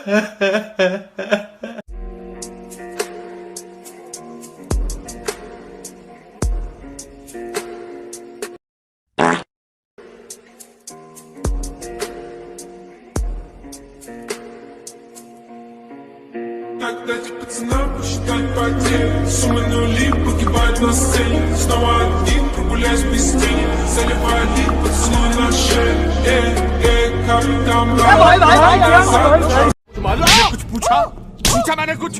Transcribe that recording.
Когда эти пацанам посчитать потери, суммы нули погибают на сцене. Снова один, прогуляюсь без тени, заливая лик, поцелуй на шее. कभी कम तुम्हारे कुछ पूछा मैंने कुछ